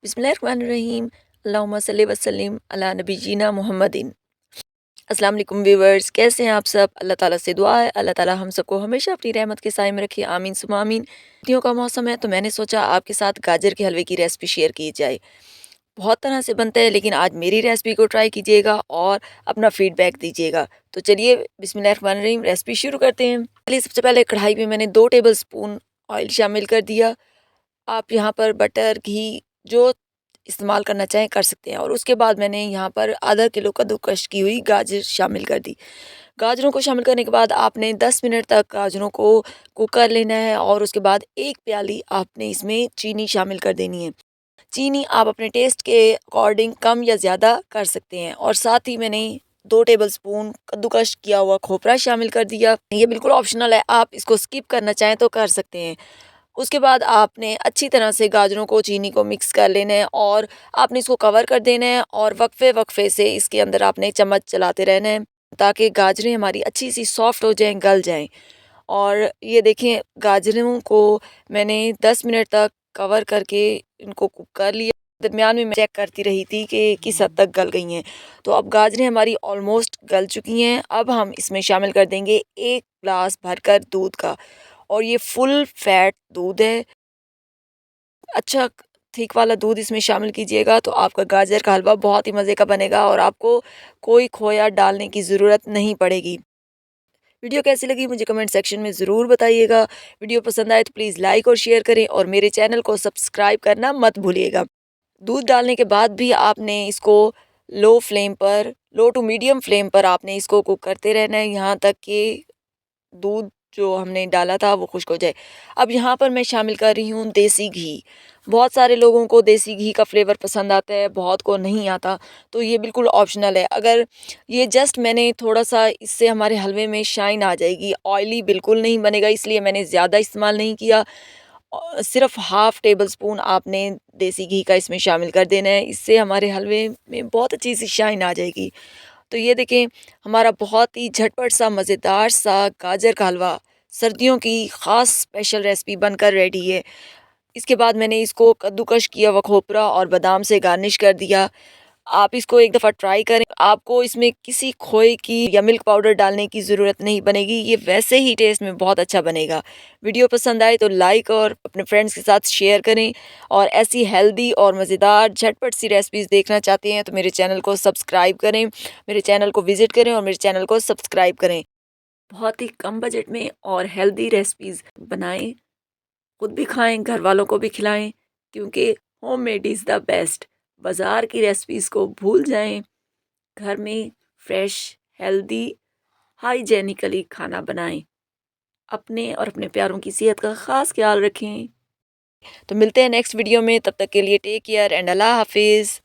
बिस्मिल्लाहिर्रहमानिर्रहीम। अल्लाहुम्मा सल्लि व सल्लिम अला नबीना मुहम्मदिन। अस्सलाम वालेकुम व्यूवर्स, कैसे हैं आप सब? अल्लाह ताला से दुआ है अल्लाह ताला हम सबको हमेशा अपनी रहमत के साए में रखे, आमीन सुम्मा आमीन। सर्दियों का मौसम है तो मैंने सोचा आपके साथ गाजर के हलवे की रेसिपी शेयर की जाए। बहुत तरह से बनता है लेकिन आज मेरी रेसिपी को ट्राई कीजिएगा और अपना फीडबैक दीजिएगा। तो चलिए बिस्मिल्लाहिर्रहमानिर्रहीम रेसिपी शुरू करते हैं। चलिए सबसे पहले कढ़ाई में मैंने 2 टेबल स्पून ऑयल शामिल कर दिया। आप यहाँ पर बटर, घी जो इस्तेमाल करना चाहें कर सकते हैं। और उसके बाद मैंने यहाँ पर आधा किलो कद्दूकस की हुई गाजर शामिल कर दी। गाजरों को शामिल करने के बाद आपने 10 मिनट तक गाजरों को कुक कर लेना है और उसके बाद 1 प्याली आपने इसमें चीनी शामिल कर देनी है। चीनी आप अपने टेस्ट के अकॉर्डिंग कम या ज़्यादा कर सकते हैं। और साथ ही मैंने 2 टेबल स्पून कद्दूकस किया हुआ खोपरा शामिल कर दिया। ये बिल्कुल ऑप्शनल है, आप इसको स्किप करना चाहें तो कर सकते हैं। उसके बाद आपने अच्छी तरह से गाजरों को, चीनी को मिक्स कर लेना है और आपने इसको कवर कर देना है और वक्फे से इसके अंदर आपने चम्मच चलाते रहना है ताकि गाजरें हमारी अच्छी सी सॉफ्ट हो जाएं, गल जाएं। और ये देखें, गाजरों को मैंने 10 मिनट तक कवर करके इनको कुक कर लिया। दरमियान में मैं चेक करती रही थी कि किस हद तक गल गई हैं। तो अब गाजरें हमारी ऑलमोस्ट गल चुकी हैं। अब हम इसमें शामिल कर देंगे 1 ग्लास भरकर दूध का। और ये फुल फैट दूध है। अच्छा थिक वाला दूध इसमें शामिल कीजिएगा तो आपका गाजर का हलवा बहुत ही मज़े का बनेगा और आपको कोई खोया डालने की ज़रूरत नहीं पड़ेगी। वीडियो कैसी लगी मुझे कमेंट सेक्शन में ज़रूर बताइएगा। वीडियो पसंद आए तो प्लीज़ लाइक और शेयर करें और मेरे चैनल को सब्सक्राइब करना मत भूलिएगा। दूध डालने के बाद भी आपने इसको लो टू मीडियम फ्लेम पर आपने इसको कुक करते रहना है यहाँ तक कि दूध जो हमने डाला था वो खुश्क हो जाए। अब यहाँ पर मैं शामिल कर रही हूँ देसी घी। बहुत सारे लोगों को देसी घी का फ्लेवर पसंद आता है, बहुत को नहीं आता। तो ये बिल्कुल ऑप्शनल है। अगर ये जस्ट मैंने थोड़ा-सा, इससे हमारे हलवे में शाइन आ जाएगी, ऑयली बिल्कुल नहीं बनेगा, इसलिए मैंने ज़्यादा इस्तेमाल नहीं किया। सिर्फ़ हाफ़ टेबल स्पून आपने देसी घी का इसमें शामिल कर देना है। इससे हमारे हलवे में बहुत अच्छी सी शाइन आ जाएगी। तो ये देखें, हमारा बहुत ही झटपट सा मज़ेदार सा गाजर का हलवा सर्दियों की ख़ास स्पेशल रेसिपी बनकर रेडी है। इसके बाद मैंने इसको कद्दूकस किया हुआ खोपरा और बादाम से गार्निश कर दिया। आप इसको एक दफ़ा ट्राई करें। आपको इसमें किसी खोए की या मिल्क पाउडर डालने की ज़रूरत नहीं बनेगी। ये वैसे ही टेस्ट में बहुत अच्छा बनेगा। वीडियो पसंद आए तो लाइक और अपने फ्रेंड्स के साथ शेयर करें। और ऐसी हेल्दी और मज़ेदार झटपट सी रेसिपीज़ देखना चाहते हैं तो मेरे चैनल को सब्सक्राइब करें, मेरे चैनल को विज़िट करें और मेरे चैनल को सब्सक्राइब करें। बहुत ही कम बजट में और हेल्दी रेसिपीज़ बनाएं, खुद भी खाएं, घर वालों को भी खिलाएं, क्योंकि होममेड इज़ द बेस्ट। बाज़ार की रेसिपीज़ को भूल जाएं, घर में फ्रेश, हेल्दी, हाइजेनिकली खाना बनाएं। अपने और अपने प्यारों की सेहत का ख़ास ख्याल रखें। तो मिलते हैं नेक्स्ट वीडियो में, तब तक के लिए टेक केयर एंड अल्लाह हाफिज़।